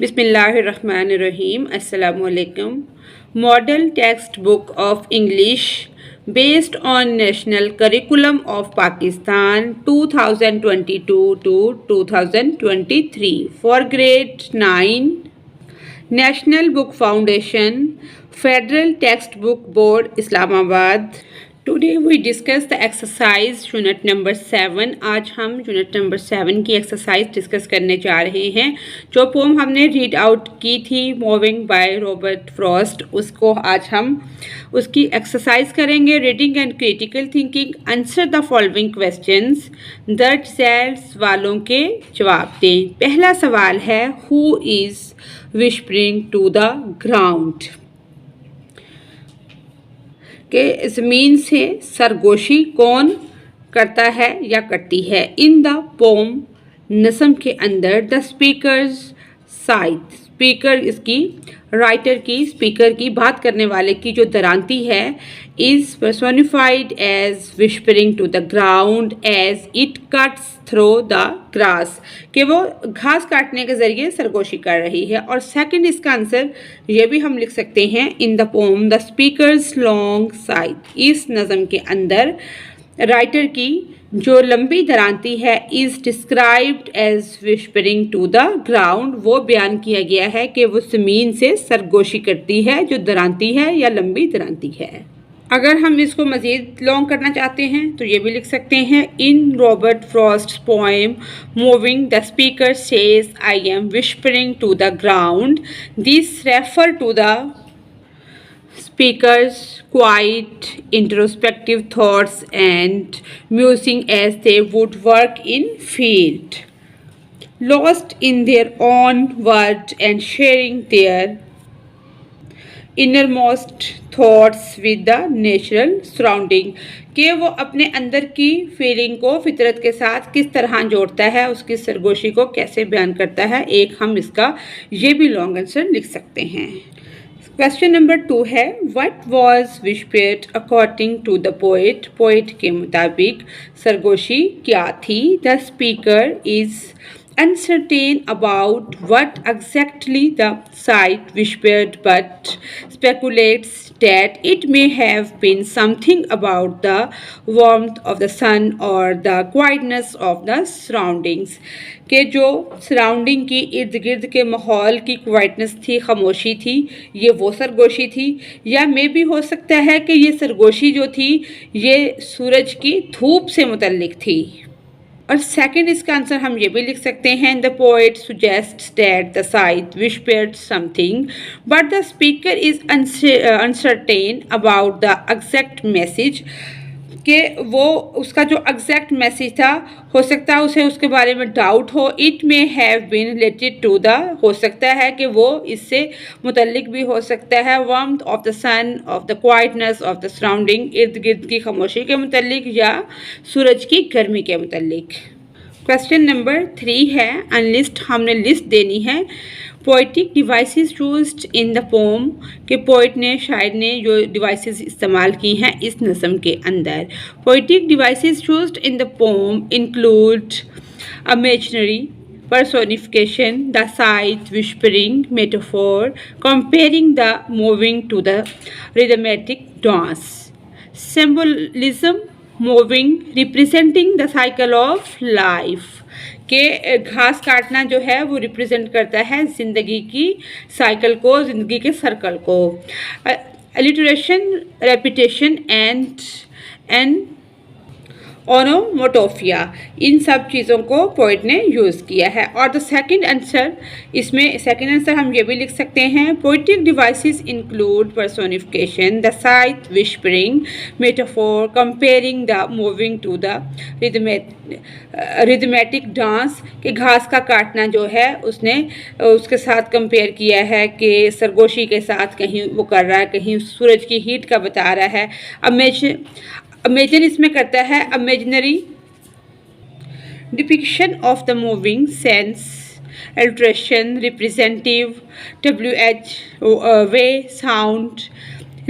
बिस्मिल्लाहिर्रहमानिर्रहीम अस्सलामुअलैकुम। Model text book of English based on national curriculum of Pakistan 2022 to 2023 for grade 9, national book foundation, federal text book board Islamabad. Today we discuss the exercise unit number 7। आज हम unit number 7 की exercise discuss करने जा रहे हैं। जो pome हमने read out की थी मूविंग बाय रॉबर्ट फ्रॉस्ट, उसको आज हम उसकी एक्सरसाइज करेंगे। Reading and critical thinking, answer the following questions, that सवालों के जवाब दें। पहला सवाल है, who is whispering to the ground, के ज़मीन से सरगोशी कौन करता है या करती है। इन द पोम, नज़म के अंदर, द स्पीकर्स साइड, स्पीकर इसकी राइटर की, स्पीकर की, बात करने वाले की जो दरांती है, is personified as whispering to the ground as it cuts through the grass, कि वो घास काटने के ज़रिए सरगोशी कर रही है। और सेकंड इसका आंसर ये भी हम लिख सकते हैं, in the poem the speaker's long side, इस नज़म के अंदर राइटर की जो लंबी दरांती है, is described as whispering to the ground, वो बयान किया गया है कि वो ज़मीन से सरगोशी करती है, जो दरांती है या लंबी दरांती है। अगर हम इसको मज़ीद लॉन्ग करना चाहते हैं तो ये भी लिख सकते हैं, in Robert Frost poem mowing the speaker says I am whispering to the ground, this refer to the speakers quiet introspective thoughts and musing as they would work in field, lost in their own world and sharing their innermost thoughts with the natural surrounding, कि वो अपने अंदर की feeling को फितरत के साथ किस तरह जोड़ता है, उसकी सरगोशी को कैसे बयान करता है। एक हम इसका ये भी लॉन्ग आंसर लिख सकते हैं। क्वेश्चन नंबर 2 है, what was whispered according to the poet, poet के मुताबिक सरगोशी क्या थी। The speaker is uncertain about what exactly the sight whispered, but speculates that it may have been something about the warmth of the sun or the quietness of the surroundings, के जो surrounding की इर्द गिर्द के माहौल की quietness थी, खामोशी थी, ये वो सरगोशी थी। या मे भी हो सकता है कि ये सरगोशी जो थी ये सूरज की धूप से मुतल्लिक थी। और सेकंड इसका आंसर हम ये भी लिख सकते हैं, the poet suggests that the scythe whispered something but the speaker is uncertain about the exact message, कि वो उसका जो एग्जैक्ट मैसेज था हो सकता है उसे उसके बारे में डाउट हो। It may have been related to the, हो सकता है कि वो इससे मुतल्लिक भी हो सकता है, warmth of the sun, of the quietness of the surrounding, इर्द गिर्द की खामोशी के मुतल्लिक या सूरज की गर्मी के मुतल्लिक। क्वेश्चन नंबर 3 है, अनलिस्ट, हमने लिस्ट देनी है। Poetic devices used in the pome, के पोइट ने, शायर ने जो डिवाइसेस इस्तेमाल की हैं इस नज़म के अंदर। Poetic devices used in the pome include imaginary personification, the sight, whispering, metaphor, comparing the moving to the rhythmic dance, symbolism, moving, representing the cycle of life, के घास काटना जो है वो रिप्रेजेंट करता है ज़िंदगी की साइकिल को, ज़िंदगी के सर्कल को। अलिटरेशन, रेपिटेशन एंड ओनोमोटोफिया, इन सब चीज़ों को पोइट ने यूज़ किया है। और द सेकंड आंसर, इसमें सेकंड आंसर हम ये भी लिख सकते हैं, poetic devices include personification, the scythe, whispering, metaphor, comparing the moving to the rhythmic dance, के घास का काटना जो है उसने उसके साथ कंपेयर किया है कि सरगोशी के साथ कहीं वो कर रहा है, कहीं सूरज की हीट का बता रहा है। इमेजिन इसमें करता है, imaginary depiction of the moving sense, alteration, representative, WH way, sound,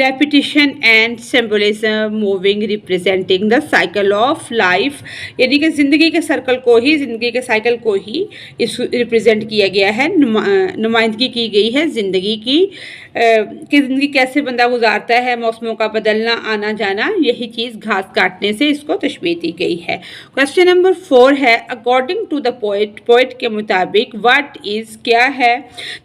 repetition and symbolism moving representing the cycle of life, यानी कि ज़िंदगी के सर्कल को ही, ज़िंदगी के साइकिल को ही इस रिप्रेजेंट किया गया है, नुमाइंदगी की गई है ज़िंदगी की, कि ज़िंदगी कैसे बंदा गुजारता है, मौसमों का बदलना आना जाना, यही चीज़ घास काटने से इसको तशबीह दी गई है। क्वेश्चन नंबर 4 है, according to the poet, poet के मुताबिक व्हाट इज़, क्या है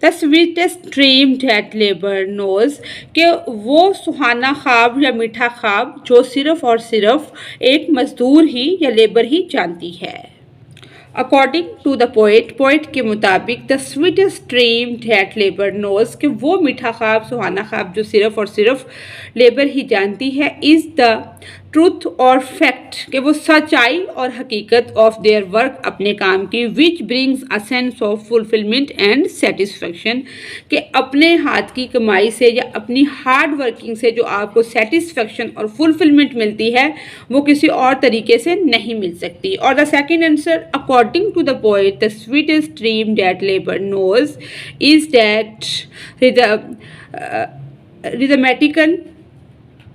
the sweetest dream that labour knows, कि वो सुहाना ख्वाब या मीठा ख्वाब जो सिर्फ और सिर्फ एक मजदूर ही या लेबर ही जानती है। According to the poet, poet के मुताबिक the sweetest dream that labour knows, कि वो मीठा ख्वाब, सुहाना ख्वाब जो सिर्फ और सिर्फ लेबर ही जानती है, इज़ द ट्रूथ और फैक्ट, कि वो सच्चाई और हकीकत ऑफ देयर वर्क, अपने काम की, which brings a sense of fulfilment and satisfaction, कि अपने हाथ की कमाई से या अपनी हार्ड वर्किंग से जो आपको सेटिस्फेक्शन और फुलफिलमेंट मिलती है वो किसी और तरीके से नहीं मिल सकती। और the second answer, according to the poet the sweetest dream that labour knows is that rhythmical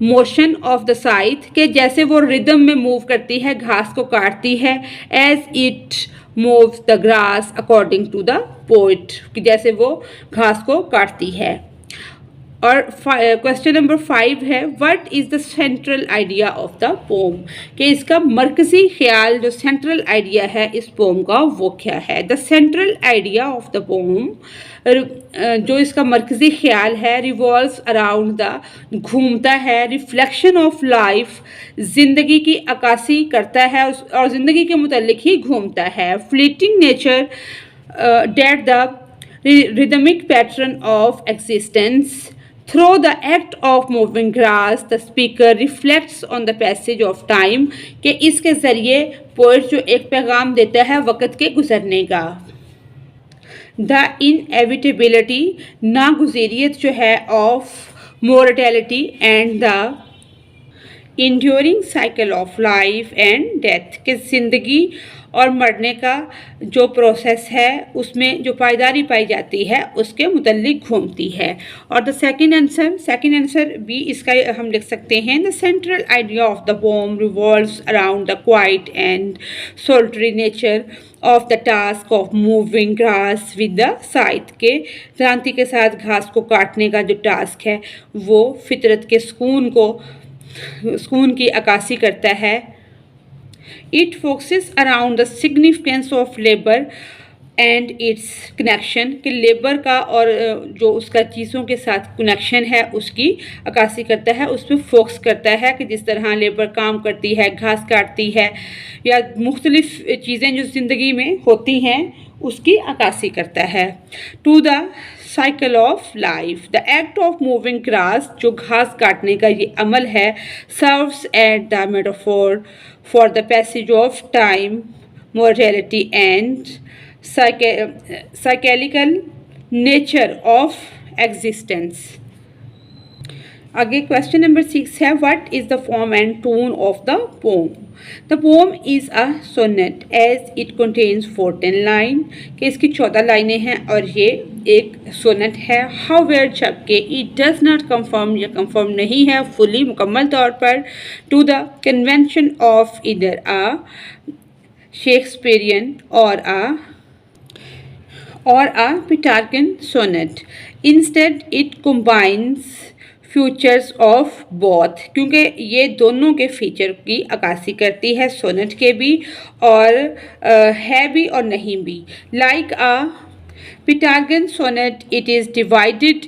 motion of the scythe, के जैसे वो रिदम में मूव करती है, घास को काटती है, as it moves the grass according to the poet, कि जैसे वो घास को काटती है। और क्वेश्चन नंबर 5 है, what is the central idea of the pome, कि इसका मरकज़ी ख्याल, जो सेंट्रल आइडिया है इस पोम का वो क्या है। The central idea of the pome, जो इसका मरकज़ी ख्याल है, रिवॉल्व्स अराउंड द, घूमता है, रिफ्लेक्शन ऑफ लाइफ, ज़िंदगी की अक्कासी करता है और ज़िंदगी के मुतल्लिक ही घूमता है, fleeting nature that the rhythmic pattern of existence, through the act of moving grass the speaker reflects on the passage of time, कि इसके ज़रिए पोइट जो एक पैगाम देता है वक़्त के गुज़रने का। द इनएविटेबिलिटी, नागुज़ेरियत जो है, of mortality and the enduring cycle of life and death, कि ज़िंदगी और मरने का जो प्रोसेस है उसमें जो पायदारी पाई जाती है उसके मुतल्लिक घूमती है। और द सेकंड आंसर भी इसका हम लिख सकते हैं, the central idea of the poem revolves around the quiet and solitary nature of the task of moving grass with the scythe, के क्रांति के साथ घास को काटने का जो टास्क है वो फितरत के सुकून की अक्कासी करता है। It focuses around the significance of labor and its connection, कि लेबर का और जो उसका चीज़ों के साथ कनेक्शन है उसकी अक्कासी करता है, उस पर फोकस करता है, कि जिस तरह लेबर काम करती है, घास काटती है या मुख्तलिफ चीज़ें जो ज़िंदगी में होती हैं उसकी अक्कासी करता है। To the cycle of life, the act of moving grass, जो घास काटने का ये अमल है, serves as the metaphor for the passage of time, mortality and cyclical nature of existence। आगे क्वेश्चन नंबर 6 है, what is the form and tone of the poem. The poem is a sonnet as it contains 14 line, कि इसकी 14 लाइनें हैं और ये एक sonnet है। हाउएवर, जबकि इट डज नॉट कंफर्म, या कंफर्म नहीं है फुली, मुकम्मल तौर पर, टू द कन्वेंशन ऑफ इधर अ शेक्सपियरियन और a Petrarchan sonnet. Instead it combines features of both, क्योंकि ये दोनों के फीचर की अक्कासी करती है, सोनेट के भी और है भी और नहीं भी। Like a Petrarchan sonnet it is divided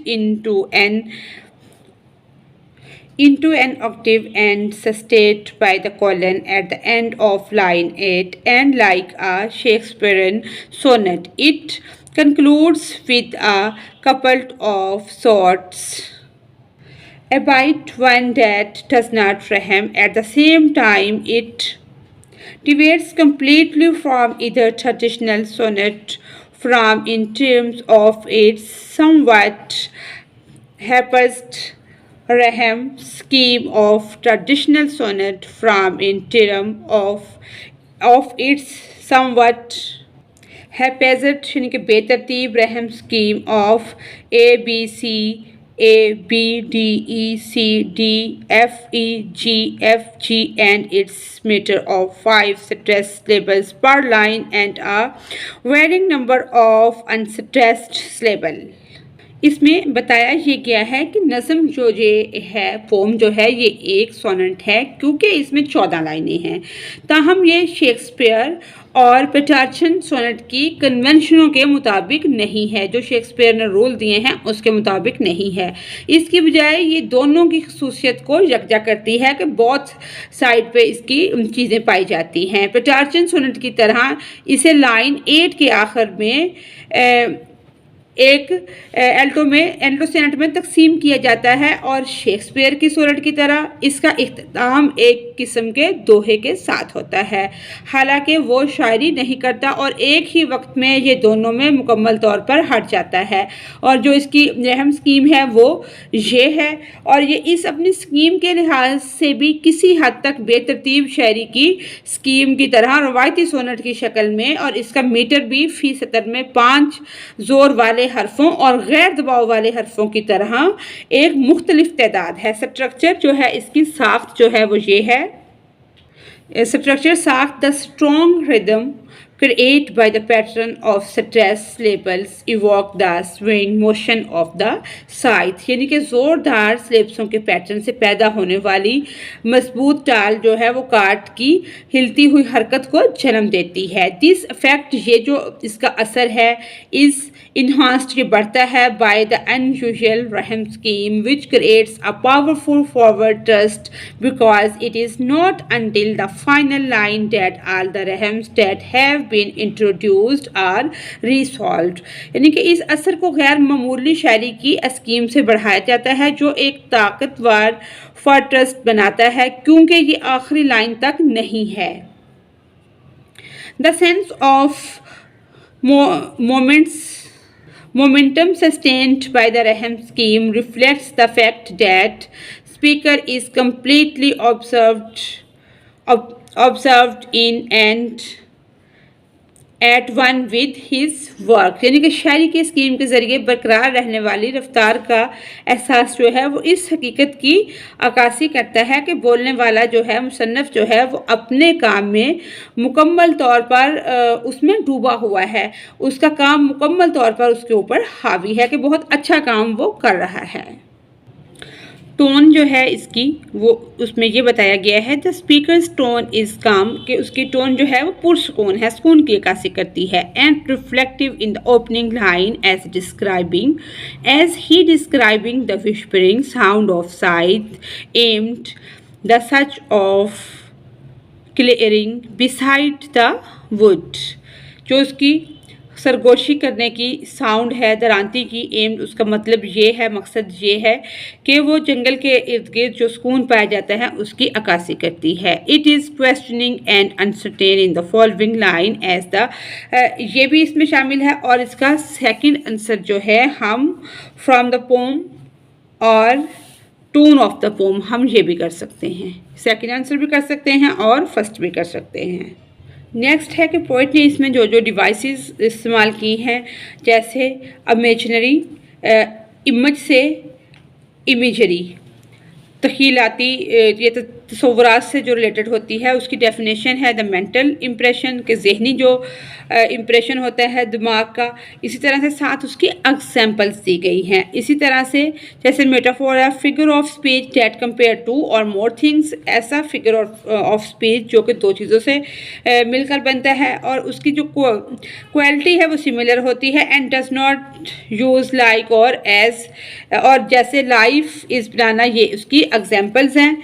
into an octave and sustained by the colon at the end of line 8, and like a Shakespearean sonnet it concludes with a couplet of sorts, about one that does not rhyme. At the same time it deviates completely from either traditional sonnet from in terms of its somewhat haphazard rhyme scheme of traditional sonnet from in terms of its somewhat haphazard यानी कि बेतरतीब रहम scheme of A B C A, B, D, E, C, D, F, E, G, F, G and its meter of 5 stressed syllables per line and a varying number of unstressed syllables. इसमें बताया ये गया है कि नज़म जो ये है पोम जो है ये एक सोनेट है क्योंकि इसमें 14 लाइनें हैं। ताहम ये शेक्सपियर और पेट्रार्चन सोनेट की कन्वेंशनों के मुताबिक नहीं है, जो शेक्सपियर ने रूल दिए हैं उसके मुताबिक नहीं है। इसकी बजाय ये दोनों की खसूसियत को यकजा करती है कि बहुत साइड पे इसकी चीज़ें पाई जाती हैं। पेट्रार्चन सोनेट की तरह इसे लाइन 8 के आखिर में एक एल्टो सोनेट में तकसीम किया जाता है और शेक्सपियर की सोनेट की तरह इसका इख्तिताम एक किस्म के दोहे के साथ होता है। हालांकि वो शायरी नहीं करता और एक ही वक्त में ये दोनों में मुकम्मल तौर पर हट जाता है और जो इसकी रहम स्कीम है वो ये है और ये इस अपनी स्कीम के लिहाज से भी किसी हद तक बेतरतीब शायरी की स्कीम की तरह रवायती सोनेट की शक्ल में और इसका मीटर भी फी सतर में 5 जोर वाले हरफों और गैर दबाव वाले हरफों की तरह एक मुख्तलिफ तादाद है। स्ट्रक्चर जो है इसकी साख्त जो है वो ये है। स्ट्रक्चर साख्त the strong rhythm created by the pattern of stress syllables evoke the swing motion of the scythe, यानी कि ज़ोरदार स्लेब्सों के पैटर्न से पैदा होने वाली मजबूत टाल जो है वो काट की हिलती हुई हरकत को जन्म देती है। दिस इफेक्ट ये जो इसका असर है इस इन्हांस्ड ये बढ़ता है बाय द अनयूजुअल रहम scheme which creates a powerful forward thrust because it is not until the final line that all the rahms that have been introduced are resolved, यानी कि इस असर को गैर मामूली शायरी की स्कीम से बढ़ाया जाता है जो एक ताकतवर फॉर्ट्रेस बनाता है क्योंकि ये आखिरी लाइन तक नहीं है। The sense of momentum sustained by the Raham scheme reflects the fact that speaker is completely observed in and at one with his work, यानी कि शायरी के स्कीम के ज़रिए बरकरार रहने वाली रफ्तार का एहसास जो है वो इस हकीकत की अक्कासी करता है कि बोलने वाला जो है मुसन्नफ़ जो है वो अपने काम में मुकम्मल तौर पर उसमें डूबा हुआ है, उसका काम मुकम्मल तौर पर उसके ऊपर हावी है कि बहुत अच्छा काम वो कर रहा है। टोन जो है इसकी वो उसमें ये बताया गया है द स्पीकर्स टोन इज़ काम, कि उसकी टोन जो है वो पुरसकून है, सुकून की अक्कासी करती है। And reflective in the opening line as he describing the whispering sound of scythe amid the such of clearing beside the wood, जो उसकी सरगोशी करने की साउंड है दरांती की, एम उसका मतलब ये है, मकसद ये है कि वो जंगल के इर्द गिर्द जो सुकून पाया जाता है उसकी अक्कासी करती है। It is questioning and uncertain in the following line as the, ये भी इसमें शामिल है और इसका सेकंड आंसर जो है हम फ्रॉम द पोम और टोन ऑफ द पोम हम ये भी कर सकते हैं, सेकंड आंसर भी कर सकते हैं और फर्स्ट भी कर सकते हैं। नेक्स्ट है कि पोइट ने इसमें जो जो डिवाइसेस इस्तेमाल की हैं जैसे इमेजनरी, इमेज से इमेजरी, तख़ीलाती ये तसव्वुरात से जो रिलेटेड होती है उसकी डेफिनेशन है द मेंटल इम्प्रेशन के जहनी जो इम्प्रेशन होता है दिमाग का। इसी तरह से साथ उसकी एग्जाम्पल्स दी गई हैं। इसी तरह से जैसे मेटाफोर है figure of speech that compare two और मोर थिंग्स, ऐसा फिगर ऑफ स्पीच जो कि दो चीज़ों से मिलकर बनता है और उसकी जो क्वालिटी है वो सिमिलर होती है। And does not use like और एज, और जैसे लाइफ इज़ बनाना ये उसकी एग्जाम्पल्स हैं।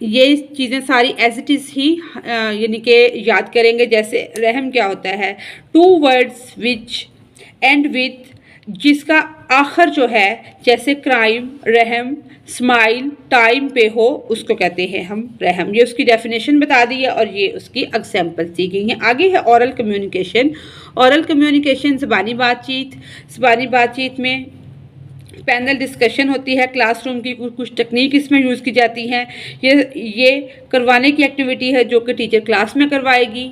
ये चीज़ें सारी एज इट इज़ ही यानी कि याद करेंगे। जैसे रहम क्या होता है, two words which end with, जिसका आखिर जो है जैसे क्राइम, रहम, स्माइल टाइम पे हो उसको कहते हैं हम रहम। ये उसकी डेफिनेशन बता दी है और ये उसकी एग्जाम्पल्स दी गई हैं। आगे है ओरल कम्युनिकेशन। ओरल कम्युनिकेशन ज़बानी बातचीत में पैनल डिस्कशन होती है, क्लासरूम की कुछ टेक्निक इसमें यूज़ की जाती हैं। ये करवाने की एक्टिविटी है जो कि टीचर क्लास में करवाएगी।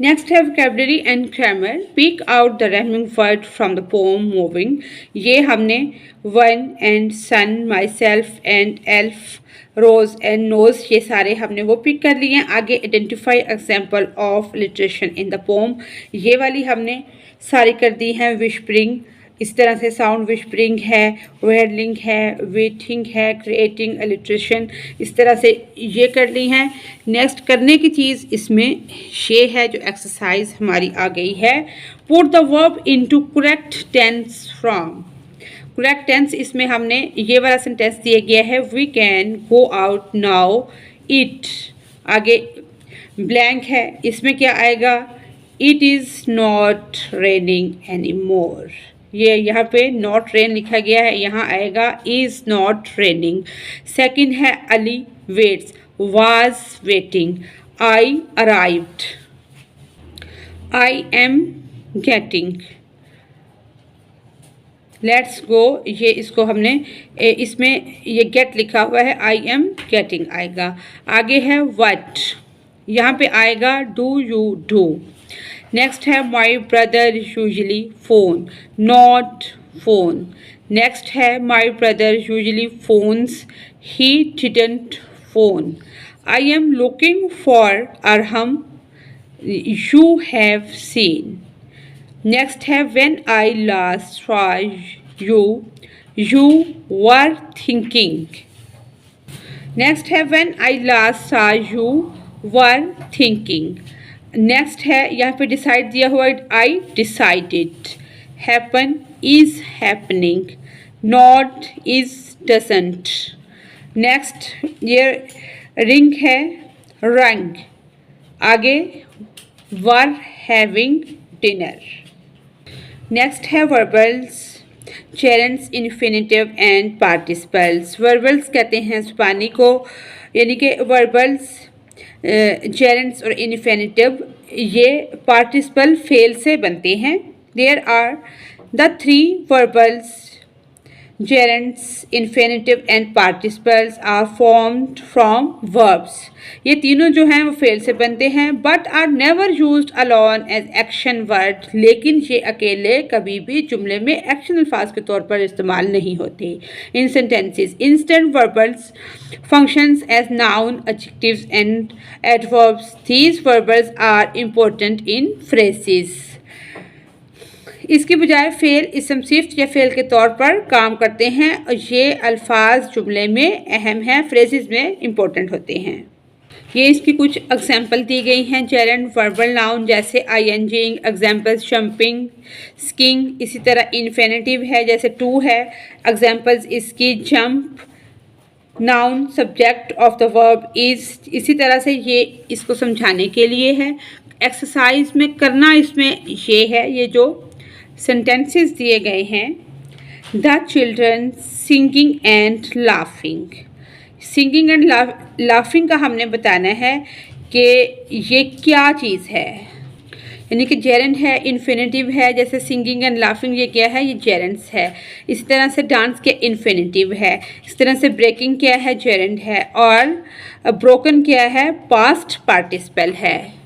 नेक्स्ट है vocabulary and grammar. Pick out the rhyming word from the poem moving. ये हमने one and sun, myself and elf, rose and nose, ये सारे हमने वो पिक कर लिए हैं. आगे identify example of alliteration in the poem, ये वाली हमने सारी कर दी हैं. whispering, इस तरह से साउंड विस्परिंग है, वेडलिंग है, वेटिंग है, क्रिएटिंग, अलिट्रेशन, इस तरह से ये कर ली हैं. नेक्स्ट करने की चीज़ इसमें ये है जो एक्सरसाइज हमारी आ गई है. Put the verb into correct tense from. Correct tense इसमें हमने ये वाला सेंटेंस दिया गया है, we can go out now it. आगे ब्लैंक है, इसमें क्या आएगा, it is not raining any more. ये यहाँ पे नॉट रेन लिखा गया है, यहाँ आएगा इज़ नॉट रेनिंग. सेकंड है Ali waits, was waiting. I arrived, I am getting. Let's go, ये इसको हमने इसमें ये गेट लिखा हुआ है, आई एम गेटिंग आएगा. आगे है व्हाट, यहाँ पे आएगा डू यू डू. नेक्स्ट है my brother usually phone, not phone. Next है my brother usually phones, he didn't phone. I am looking for Arham, you have seen. Next है when I last saw you, you were thinking. Next है when I last saw you were thinking. Next है यहाँ पे decide दिया हुआ, I decided. Happen is happening, not is doesn't. Next ये ring है, rang. आगे वर हैविंग डिनर. नेक्स्ट है verbals, gerunds, infinitive and participles. Verbals कहते हैं ज़ुबानी को, यानी कि वर्बल्स, जेरेंट्स और इन्फिनिटिव ये पार्टिसिपल फेल से बनते हैं. There are the three verbals, gerunds, infinitive and participles are formed from verbs. ये तीनों जो हैं वो फेल से बनते हैं, but are never used alone as action word. लेकिन ये अकेले कभी भी जुमले में एक्शन अल्फाज के तौर पर इस्तेमाल नहीं होते. In sentences instant verbals functions as noun, adjectives and adverbs. These verbals are important in phrases. इसकी बजाय फेल इसम सिफ्त या फेल के तौर पर काम करते हैं और ये अल्फाज जुमले में अहम हैं, फ्रेजेस में इम्पोर्टेंट होते हैं. ये इसकी कुछ एग्जाम्पल दी गई हैं. जेरेंट वर्बल नाउन जैसे आई एन जिंग, एग्जाम्पल्स जंपिंग, स्किंग. इसी तरह इन्फिनिटिव है जैसे टू है, एग्जाम्पल्स इसकी jump. Noun subject of the verb is. इसी तरह से ये इसको समझाने के लिए है. एक्सरसाइज में करना इसमें ये है, ये जो सेंटेंसेस दिए गए हैं, the children singing and laughing. Singing and laughing का हमने बताना है कि ये क्या चीज़ है, यानी कि जेरेंट है, इन्फिनिटिव है, जैसे सिंगिंग एंड लाफिंग ये क्या है, ये जेरेंट्स है. इसी तरह से डांस के इन्फिनिटिव है. इस तरह से ब्रेकिंग क्या है, जेरेंट है. और ब्रोकन क्या है, पास्ट पार्टिसिपल है.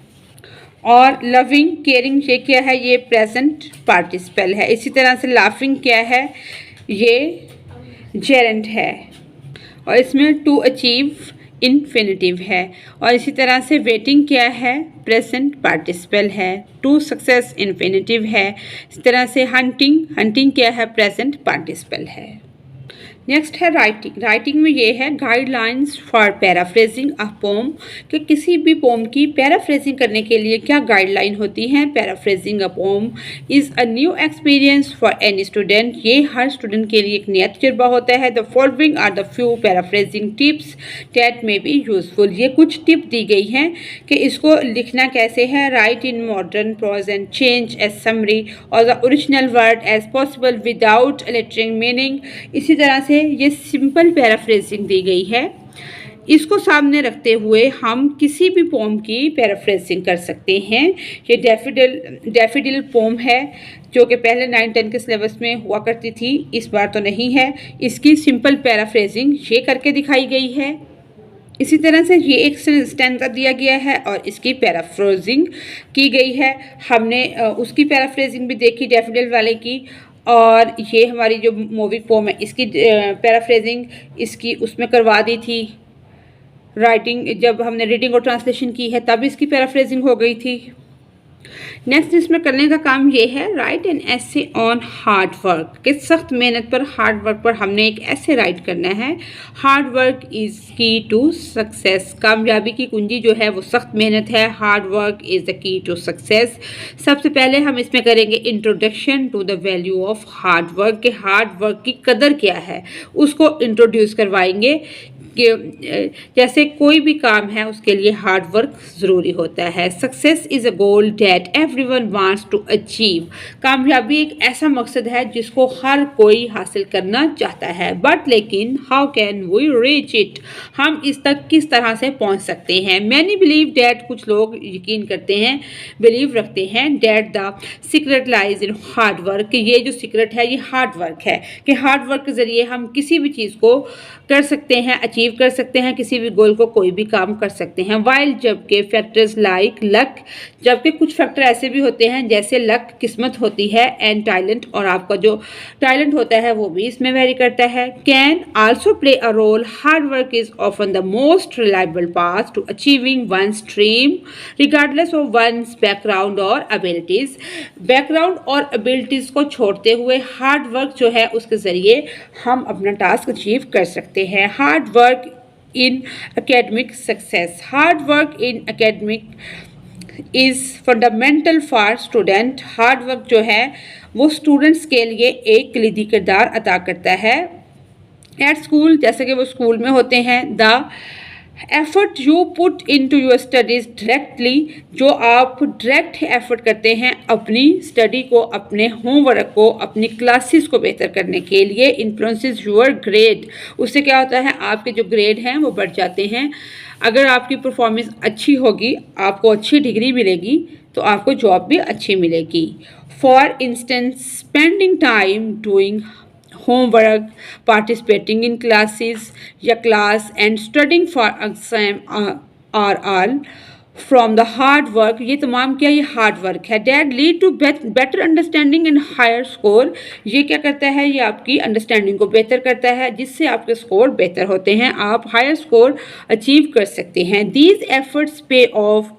और लविंग, केयरिंग ये क्या है, ये प्रेजेंट पार्टिसिपल है. इसी तरह से लाफिंग क्या है, ये जेरेंट है. और इसमें टू अचीव इन्फिनिटिव है. और इसी तरह से वेटिंग क्या है, प्रेजेंट पार्टिसिपल है. टू सक्सेस इन्फिनिटिव है. इस तरह से हंटिंग, हंटिंग क्या है, प्रेजेंट पार्टिसिपल है. नेक्स्ट है राइटिंग. राइटिंग में ये है guidelines for paraphrasing a poem, कि किसी भी पोम की पैराफ्रेजिंग करने के लिए क्या गाइडलाइन होती हैं. Paraphrasing a poem is a new experience for any student. ये हर स्टूडेंट के लिए एक नया तजुर्बा होता है. The following are the few paraphrasing tips that may be useful. ये कुछ टिप दी गई हैं कि इसको लिखना कैसे है. Write in modern prose and change as summary और the original word as possible without altering meaning. इसी तरह से ये सिंपल पैराफ्रेजिंग दी गई है. इसको सामने रखते हुए हम किसी भी पोम की पैराफ्रेजिंग कर सकते हैं. ये डैफोडिल पोम है जो कि पहले 9-10 के सिलेबस में हुआ करती थी, इस बार तो नहीं है. इसकी सिंपल पैराफ्रेजिंग ये करके दिखाई गई है. इसी तरह से ये एक स्टैंजा दिया गया है और इसकी पैराफ्रेजिंग की गई है। हमने उसकी पैराफ्रेजिंग भी देखी डैफोडिल वाले की, और ये हमारी जो मूवी पोम है इसकी पैराफ्रेजिंग इसकी उसमें करवा दी थी। राइटिंग जब हमने रीडिंग और ट्रांसलेशन की है तब इसकी पैराफ्रेजिंग हो गई थी। नेक्स्ट इसमें करने का काम ये है, राइट एन ऐसे ऑन हार्ड वर्क, कि सख्त मेहनत पर, हार्ड वर्क पर हमने एक ऐसे राइट करना है। Hard work is key to success, कामयाबी की कुंजी जो है वो सख्त मेहनत है। Hard work is the key to success. सबसे पहले हम इसमें करेंगे introduction to the value of hard work, कि हार्ड वर्क की कदर क्या है उसको इंट्रोड्यूस करवाएंगे कि जैसे कोई भी काम है उसके लिए हार्ड वर्क ज़रूरी होता है। Success is a goal that everyone wants to achieve, कामयाबी एक ऐसा मकसद है जिसको हर कोई हासिल करना चाहता है। बट लेकिन how can we reach it, हम इस तक किस तरह से पहुंच सकते हैं। मैनी बिलीव डैट, कुछ लोग यकीन करते हैं, बिलीव रखते हैं that the secret lies in hard work, कि ये जो सीक्रेट है ये हार्ड वर्क है, कि हार्ड वर्क के ज़रिए हम किसी भी चीज़ को कर सकते हैं, अचीव कर सकते हैं, किसी भी गोल को, कोई भी काम कर सकते हैं। वाइल, जबकि फैक्टर्स लाइक लक, जबकि कुछ फैक्टर ऐसे भी होते हैं जैसे लक किस्मत होती है, एंड टैलेंट, और आपका जो टैलेंट होता है वो भी इसमें वेरी करता है, can also play a role. Hard work is often the most reliable path to achieving one's dream regardless of one's background और एबिलिटीज। बैकग्राउंड और एबिलिटीज को छोड़ते हुए हार्ड वर्क जो है उसके जरिए हम अपना टास्क अचीव कर सकते हैं। Hard work in academic success, hard work in academic is fundamental for student. Hard work जो है वो स्टूडेंट्स के लिए एक कलीदी किरदार अदा करता है। एट स्कूल, जैसे कि वो स्कूल में होते हैं, the effort you put into your studies directly, जो आप डायरेक्ट एफर्ट करते हैं अपनी स्टडी को, अपने होमवर्क को, अपनी क्लासेस को बेहतर करने के लिए, इन्फ्लुएंसेस योर ग्रेड, उससे क्या होता है आपके जो ग्रेड हैं वो बढ़ जाते हैं। अगर आपकी परफॉर्मेंस अच्छी होगी, आपको अच्छी डिग्री मिलेगी तो आपको जॉब भी अच्छी मिलेगी। For instance, spending time doing homework, participating in classes या class and studying for exam are all from the hard work, ये तमाम क्या ये हार्ड वर्क है। That lead to better understanding and higher score, ये क्या करता है, ये आपकी अंडरस्टैंडिंग को बेहतर करता है जिससे आपके स्कोर बेहतर होते हैं, आप हायर स्कोर अचीव कर सकते हैं। These efforts pay off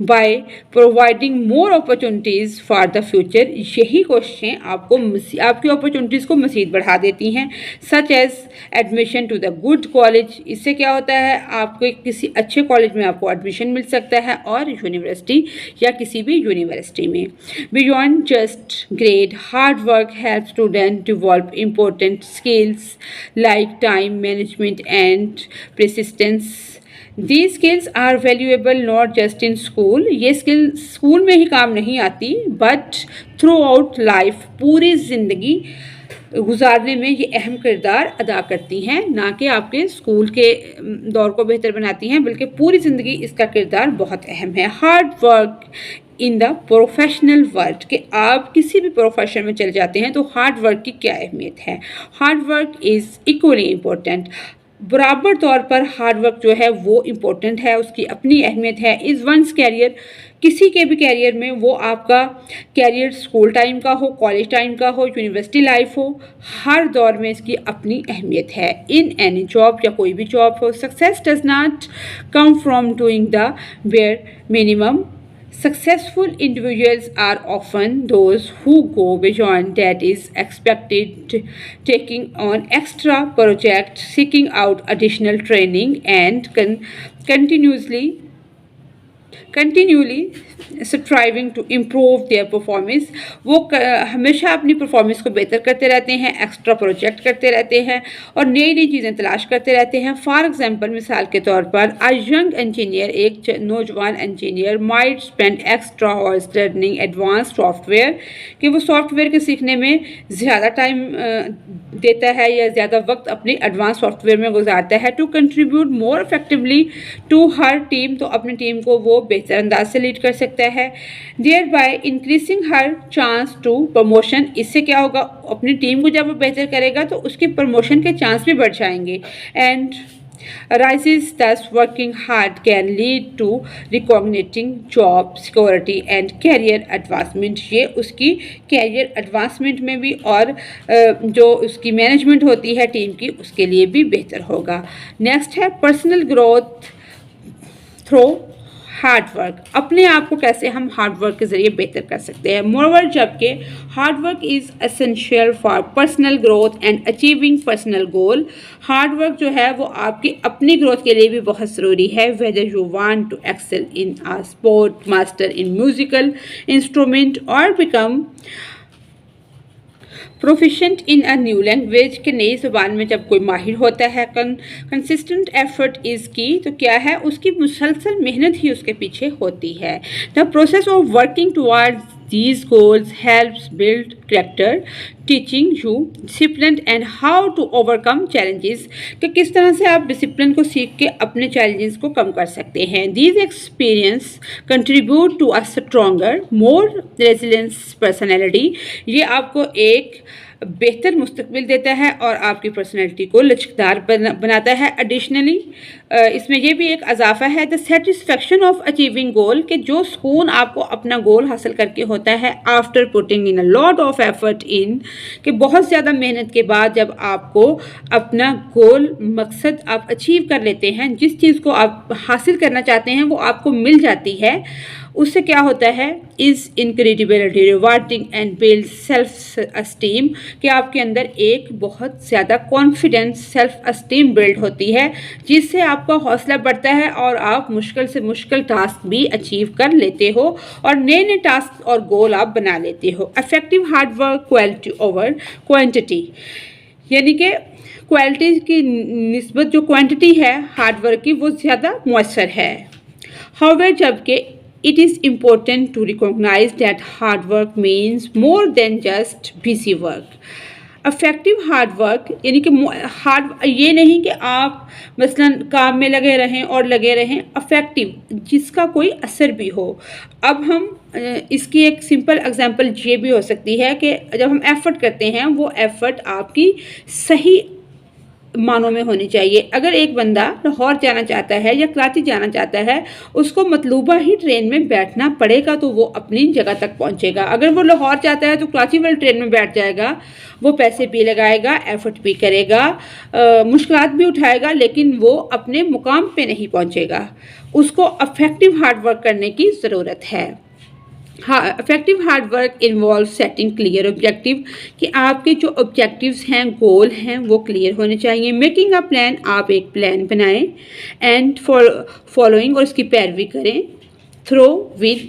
by providing more opportunities for the future, यही कोशिशें आपको आपकी अपॉर्चुनिटीज़ को मज़ीद बढ़ा देती हैं। such as admission to the good college, इससे क्या होता है आपको किसी अच्छे कॉलेज में आपको एडमिशन मिल सकता है, और यूनिवर्सिटी या किसी भी यूनिवर्सिटी में। beyond just grade, hard work helps students develop important skills like time management and persistence. These skills are valuable not just in school, ये स्किल स्कूल में ही काम नहीं आती बट थ्रू आउट लाइफ, पूरी ज़िंदगी गुजारने में ये अहम किरदार अदा करती हैं, ना कि आपके स्कूल के दौर को बेहतर बनाती हैं बल्कि पूरी ज़िंदगी इसका किरदार बहुत अहम है। Hard work in the professional world, कि आप किसी भी प्रोफेशन में चले जाते हैं तो हार्ड वर्क की क्या अहमियत है। Hard work is equally important, बराबर तौर पर हार्ड वर्क जो है वो इम्पोर्टेंट है, उसकी अपनी अहमियत है। इज़ वंस कैरियर, किसी के भी कैरियर में, वो आपका कैरियर स्कूल टाइम का हो, कॉलेज टाइम का हो, यूनिवर्सिटी लाइफ हो, हर दौर में इसकी अपनी अहमियत है। इन एनी जॉब, या कोई भी जॉब हो, success does not come from doing the bare minimum. Successful individuals are often those who go beyond that is expected, taking on extra projects, seeking out additional training, and continually striving to improve their performance। वो हमेशा अपनी performance को बेहतर करते रहते हैं, extra project करते रहते हैं और नई नई चीज़ें तलाश करते रहते हैं। फॉर एग्जांपल, मिसाल के तौर पर, अ यंग इंजीनियर, एक नौजवान engineer, might spend extra hours learning advance software, कि वो सॉफ्टवेयर के सीखने में ज़्यादा टाइम देता है या ज़्यादा वक्त अपनी एडवांस सॉफ्टवेयर में गुजारता है, to contribute more effectively to her team, तो अपनी टीम को वो बेहतर अंदाज से लीड कर सकता है। Thereby increasing her chance to promotion, इससे क्या होगा, अपनी टीम को जब वो बेहतर करेगा तो उसकी प्रमोशन के चांस भी बढ़ जाएंगे। And arises, thus working hard can lead to recogniting job security and career advancement। ये उसकी कैरियर एडवांसमेंट में भी और जो उसकी मैनेजमेंट होती है टीम की उसके लिए भी बेहतर होगा। नेक्स्ट है personal growth through hard work. अपने आप को कैसे हम हार्ड वर्क के ज़रिए बेहतर कर सकते हैं। मोरओवर जबकि hard work is essential for personal growth and achieving personal goal. Hard work जो है वो आपकी अपनी ग्रोथ के लिए भी बहुत ज़रूरी है। Whether you want to excel in a sport, master in musical instrument और become proficient in a new language, के नई ज़ुबान में जब कोई माहिर होता है, कंसिस्टेंट एफर्ट इज़ की, तो क्या है उसकी मुसलसल मेहनत ही उसके पीछे होती है। The process of working towards these goals helps build character, teaching you discipline and how to overcome challenges, कि किस तरह से आप डिसिप्लिन को सीख के अपने चैलेंजेस को कम कर सकते हैं। These experience contribute to a stronger, more resilient personality, ये आपको एक बेहतर मुस्तकबिल देता है और आपकी पर्सनैलिटी को लचकदार बनाता है। एडिशनली इसमें यह भी एक इजाफा है द सेटिस्फेक्शन ऑफ अचीविंग गोल, कि जो सुकून आपको अपना गोल हासिल करके होता है after putting in a lot of effort in, कि बहुत ज़्यादा मेहनत के बाद जब आपको अपना गोल मकसद आप अचीव कर लेते हैं, जिस चीज़ को आप हासिल करना चाहते हैं वो आपको मिल जाती है, उससे क्या होता है is incredibility rewarding and build self esteem, कि आपके अंदर एक बहुत ज़्यादा कॉन्फिडेंस सेल्फ अस्टीम बिल्ड होती है, जिससे आपका हौसला बढ़ता है और आप मुश्किल से मुश्किल टास्क भी अचीव कर लेते हो और नए नए टास्क और गोल आप बना लेते हो। Effective hard work quality over quantity, यानी कि क्वालिटी की निस्बत जो क्वांटिटी है हार्ड वर्क की वो ज़्यादा मौसर है। हाउएवर जबकि it is important to recognize that hard work means more than just busy work। Effective hard work यानी कि हार्ड ये नहीं कि आप मसलन काम में लगे रहें और लगे रहें, इफेक्टिव जिसका कोई असर भी हो। अब हम इसकी एक सिंपल एग्जांपल ये भी हो सकती है कि जब हम एफ़र्ट करते हैं वो एफ़र्ट आपकी सही मानों में होनी चाहिए। अगर एक बंदा लाहौर जाना चाहता है या कराची जाना चाहता है, उसको मतलूबा ही ट्रेन में बैठना पड़ेगा तो वो अपनी जगह तक पहुंचेगा। अगर वो लाहौर जाता है तो कराची वाली ट्रेन में बैठ जाएगा, वो पैसे भी लगाएगा, एफर्ट भी करेगा, मुश्किलात भी उठाएगा, लेकिन वो अपने मुकाम पे नहीं पहुंचेगा। उसको इफेक्टिव हार्ड वर्क करने की ज़रूरत है। हाँ, effective hard work involve setting clear objective, कि आपके जो ऑब्जेक्टिव्स हैं, गोल हैं, वो क्लियर होने चाहिए। मेकिंग अ प्लान, आप एक प्लान बनाएं एंड फॉलोइंग और उसकी पैरवी करें। थ्रो विद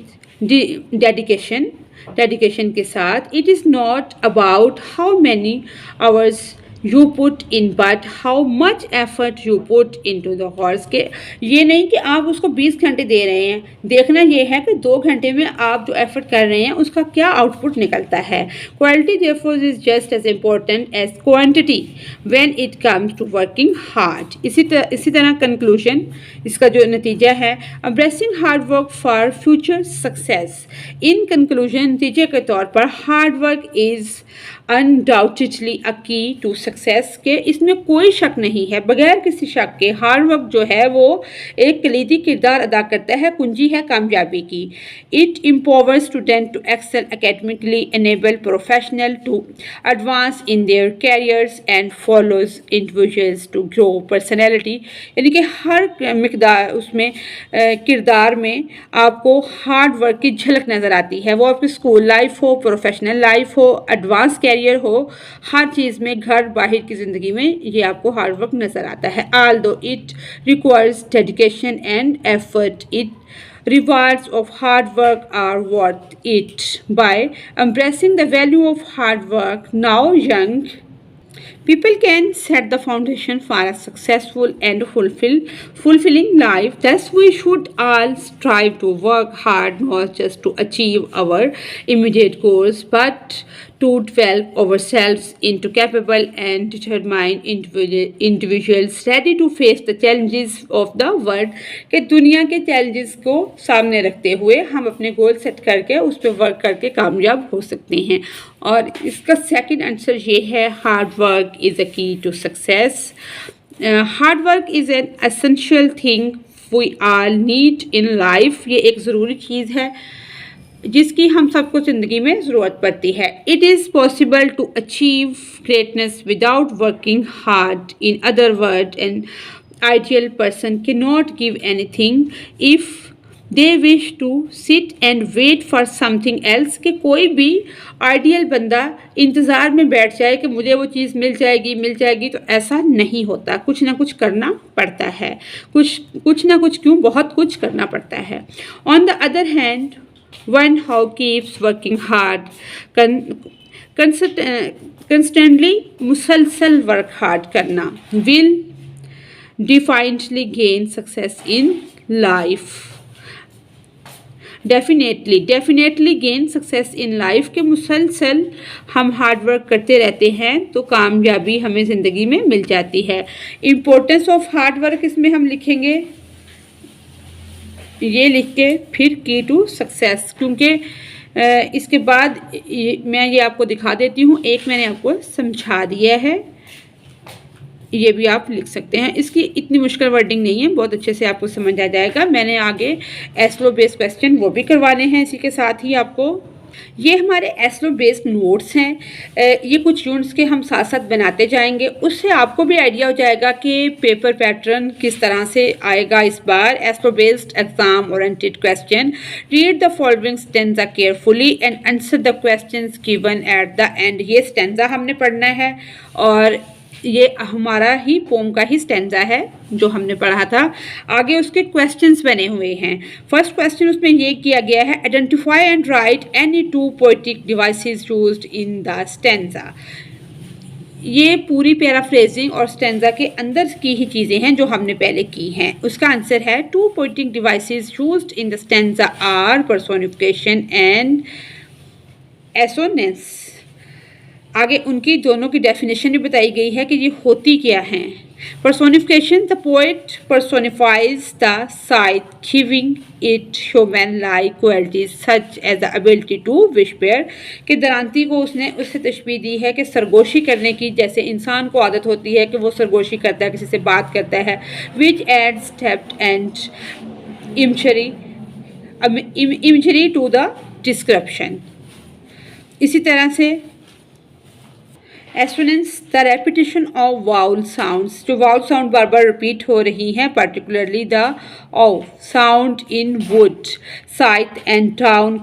डेडिकेशन के साथ। It is not about how many hours you put in but how much effort you put in to the horse, के ये नहीं कि आप उसको 20 घंटे दे रहे हैं, देखना ये है कि 2 घंटे में आप जो एफर्ट कर रहे हैं उसका क्या आउटपुट निकलता है। Quality therefore is just as important as quantity when it comes to working hard. इसी तरह कंक्लूजन, इसका जो नतीजा है, embracing hard work for future success. In conclusion, नतीजे के तौर पर hard work is undoubtedly a key to success, के इसमें कोई शक नहीं है, बगैर किसी शक के हार्ड वर्क जो है वो एक कलीदी किरदार अदा करता है, कुंजी है कामयाबी की। It empowers student to excel academically, enable professional to advance in their careers and follows individuals to grow personality, यानी कि हर मिकदार उसमें किरदार में आपको हार्ड वर्क की झलक नज़र आती है। वो आपकी स्कूल लाइफ हो, प्रोफेशनल लाइफ हो, एडवांस कैरियर हो, हर चीज़ में, घर बाहर की ज़िंदगी में ये आपको हार्ड वर्क नज़र आता है। although it requires dedication and effort, it rewards of hard work are worth it. By embracing the value of hard work, now young people can set the foundation for a successful and fulfilling life. Thus, we should all strive to work hard, not just to achieve our immediate goals, but to develop ourselves into capable and determined individuals ready to face the challenges of the world। कि दुनिया के challenges को सामने रखते हुए हम अपने goal set करके उस पर वर्क करके कामयाब हो सकते हैं। और इसका सेकंड आंसर ये है, hard work is a key to success. Hard work is an essential thing we all need in life. ये एक ज़रूरी चीज़ है जिसकी हम सबको ज़िंदगी में ज़रूरत पड़ती है। It is possible to achieve greatness without working hard. In other word, an ideal person can not give anything if they wish to sit and wait for something else. कि कोई भी आइडियल बंदा इंतज़ार में बैठ जाए कि मुझे वो चीज़ मिल जाएगी, तो ऐसा नहीं होता। कुछ ना कुछ करना पड़ता है, कुछ ना कुछ क्यों, बहुत कुछ करना पड़ता है। On the other hand, one how keeps working hard, constantly मुसलसल वर्क हार्ड करना, will definitely gain success in life. Definitely gain success in life. के मुसलसल हम हार्ड वर्क करते रहते हैं तो कामयाबी हमें ज़िंदगी में मिल जाती है। इम्पोर्टेंस ऑफ हार्ड वर्क इसमें हम लिखेंगे, ये लिख के फिर की टू सक्सेस, क्योंकि इसके बाद मैं ये आपको दिखा देती हूँ। एक मैंने आपको समझा दिया है, ये भी आप लिख सकते हैं। इसकी इतनी मुश्किल वर्डिंग नहीं है, बहुत अच्छे से आपको समझ आ जाएगा। मैंने आगे एस्लो बेस्ड क्वेश्चन वो भी करवाने हैं इसी के साथ ही आपको। ये हमारे एस्लो बेस्ड नोट्स हैं। ये कुछ यूनिट्स के हम साथ साथ बनाते जाएंगे, उससे आपको भी आइडिया हो जाएगा कि पेपर पैटर्न किस तरह से आएगा इस बार। एस्लो based exam oriented question. Read the following stanza carefully and answer the questions given at the end. ये स्टेंजा हमने पढ़ना है और ये हमारा ही पोम का ही स्टेंजा है जो हमने पढ़ा था। आगे उसके क्वेश्चंस बने हुए हैं। फर्स्ट क्वेश्चन उसमें ये किया गया है, identify and write any two poetic devices used in the stanza. ये पूरी पैराफ्रेजिंग और स्टेंजा के अंदर की ही चीज़ें हैं जो हमने पहले की हैं। उसका आंसर है, two poetic devices used in the stanza are personification and assonance. आगे उनकी दोनों की डेफिनेशन भी बताई गई है कि ये होती क्या हैं। Personification, the poet personifies the scythe giving it human like qualities such as the ability to whisper. कि दरांती को उसने उससे तशबीह दी है कि सरगोशी करने की, जैसे इंसान को आदत होती है कि वो सरगोशी करता है, किसी से बात करता है। Which adds depth and imagery to the description. इसी तरह से assonance, the repetition of vowel sounds. जो वाउल साउंड बार बार रिपीट हो रही हैं, particularly the O sound in wood, scythe and town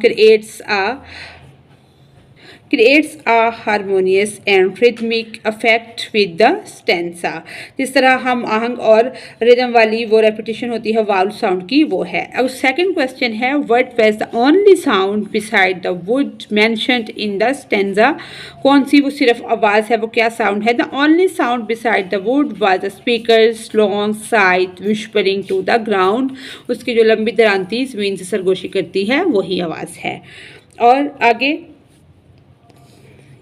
creates a harmonious and rhythmic effect with the stanza। जिस तरह हम आहंग और रिदम वाली वो रेपिटेशन होती है वाउल साउंड की, वो है। अब सेकंड क्वेश्चन है, what was the only sound beside the would mentioned in the stanza. कौन सी वो सिर्फ आवाज़ है, वो क्या साउंड है। The only sound beside the wood was the speaker's long scythe whispering to the ground. उसकी जो लंबी दरांती ज़मीन से सरगोशी करती है वही आवाज़ है। और आगे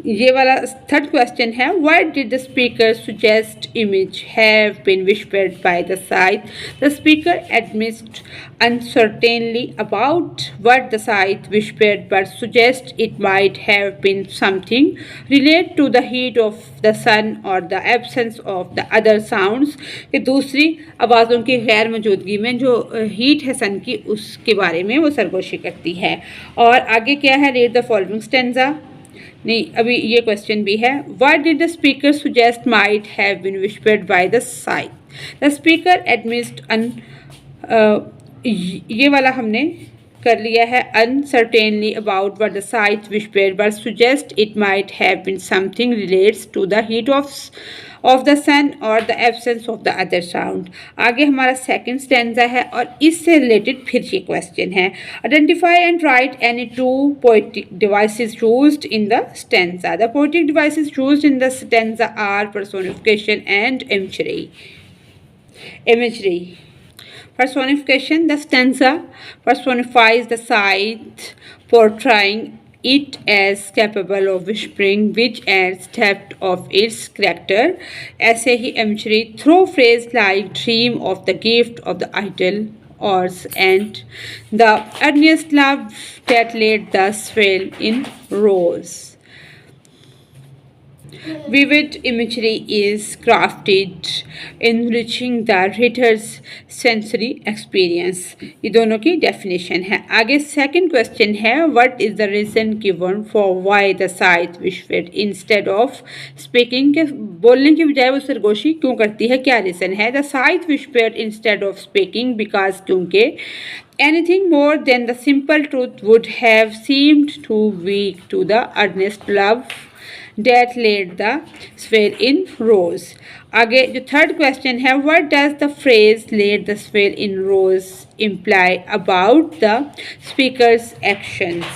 ये वाला थर्ड क्वेश्चन है, why did the speaker suggest image have been whispered by the scythe. The speaker admits uncertainly about what the sight whispered but suggest it might have been something relate to the heat of the sun or the absence of the other sounds। कि दूसरी आवाज़ों की गैर मौजूदगी में जो heat है सन की, उसके बारे में वो सरगोशी करती है। और आगे क्या है, रीड द फॉलोइंग स्टेंजा। नहीं, अभी ये क्वेश्चन भी है, what did the speaker suggest might have been whispered by the scythe. The speaker admits ये वाला हमने कर लिया है, uncertainly about what the scythe whispered but suggest it might have been something relates to the heat of the sun और the absence of the other sound. आगे हमारा second stanza है और इससे रिलेटेड फिर ये क्वेश्चन है, identify and write any two poetic devices used in the stanza. The poetic devices used in the stanza are personification and imagery। Personification, the stanza personifies the sight, portraying it as capable of whispering, which adds depth of its character। ऐसे ही imagery through phrase like dream of the gift of the idol ours and the earnest love that laid thus fell in rose। Vivid imagery is crafted, enriching the reader's sensory experience. ये दोनों की definition है। आगे second question है, what is the reason given for why the sight whispered instead of speaking? के बोलने की बजाय वो सरगोशी क्यों करती है, क्या reason है? The sight whispered instead of speaking because क्योंकि anything more than the simple truth would have seemed too weak to the earnest love that laid the spell in rose. आगे जो थर्ड क्वेश्चन है, what does the phrase laid the spell in rose imply about the speaker's actions?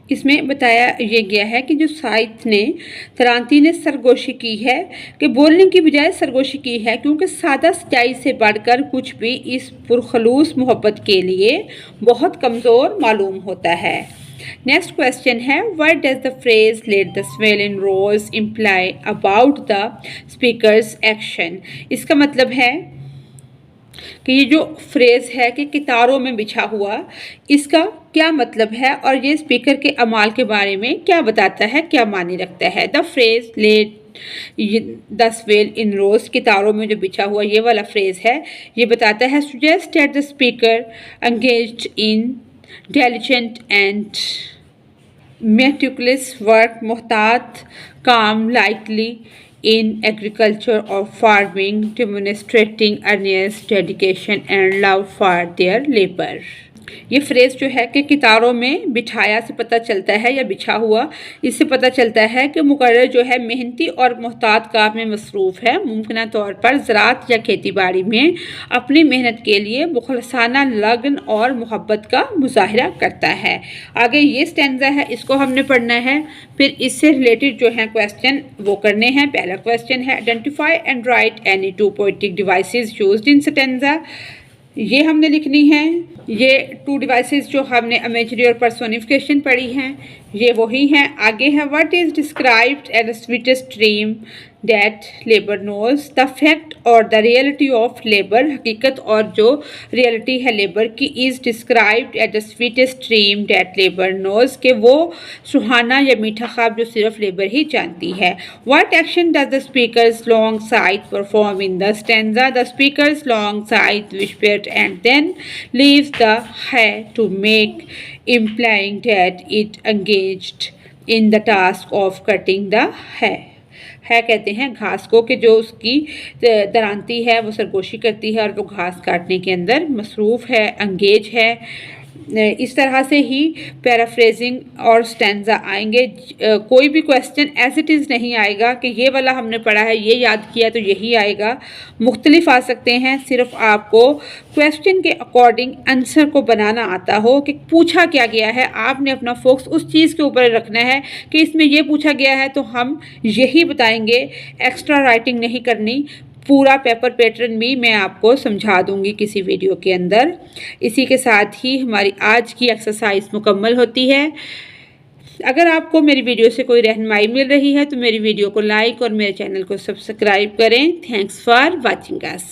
इसमें बताया ये गया है कि जो साइथ ने तरांती ने सरगोशी की है कि बोलने की बजाय सरगोशी की है क्योंकि सादा सच्चाई से बढ़कर कुछ भी इस पुरखलूस मोहब्बत के लिए बहुत कमज़ोर मालूम होता है। नेक्स्ट क्वेश्चन है, what does the phrase late the smell in rose imply about the speaker's action? इसका मतलब है कि ये जो फ्रेज है कि कितारों में बिछा हुआ, इसका क्या मतलब है और ये स्पीकर के अमाल के बारे में क्या बताता है, क्या मायने रखता है। The phrase late the swale in rows, कितारों में जो बिछा हुआ ये वाला फ्रेज है, ये बताता है suggest that the speaker engaged in diligent and meticulous work, मोहतात, calm, likely in agriculture or farming, demonstrating earnest dedication and love for their labor. ये फ्रेज जो है कि कितारों में बिठाया से पता चलता है या बिछा हुआ, इससे पता चलता है कि मुकर्रर जो है मेहनती और मोहतात काम में मसरूफ़ है, मुमकिन तौर पर ज़राअत या खेती बाड़ी में अपनी मेहनत के लिए मुखलसाना लगन और मोहब्बत का मुजाहरा करता है। आगे ये स्टैंजा है, इसको हमने पढ़ना है, फिर इससे रिलेटेड जो है क्वेश्चन वो करने हैं। पहला क्वेश्चन है, identify and write any two poetic devices used in stanza. ये हमने लिखनी है। ये टू डिवाइसेस जो हमने इमेजरी और पर्सोनिफिकेशन पढ़ी हैं ये वही हैं। आगे है, what is described as the sweetest dream that labour knows, the fact और द रियलिटी ऑफ लेबर, हकीकत और जो रियलिटी है लेबर की, is described as the sweetest dream that labour knows, के वो सुहाना या मीठा ख्वाब जो सिर्फ लेबर ही जानती है। What action does the speaker's long scythe perform in the stanza, the speaker's long scythe whispered and then leaves the hay to make, implying that it engaged in the task of cutting the है कहते हैं घास को, कि जो उसकी दरांती है वो सरगोशी करती है और वो घास काटने के अंदर मसरूफ़ है, अंगेज है। इस तरह से ही पैराफ्रेजिंग और स्टैंजा आएंगे। कोई भी क्वेश्चन एज इट इज़ नहीं आएगा कि ये वाला हमने पढ़ा है ये याद किया तो यही आएगा, मुख्तलिफ आ सकते हैं। सिर्फ आपको क्वेश्चन के अकॉर्डिंग आंसर को बनाना आता हो कि पूछा क्या गया है, आपने अपना फोकस उस चीज़ के ऊपर रखना है कि इसमें ये पूछा गया है तो हम यही बताएंगे, एक्स्ट्रा राइटिंग नहीं करनी। पूरा पेपर पैटर्न भी मैं आपको समझा दूंगी किसी वीडियो के अंदर। इसी के साथ ही हमारी आज की एक्सरसाइज मुकम्मल होती है। अगर आपको मेरी वीडियो से कोई रहनुमाई मिल रही है तो मेरी वीडियो को लाइक और मेरे चैनल को सब्सक्राइब करें। Thanks for watching us.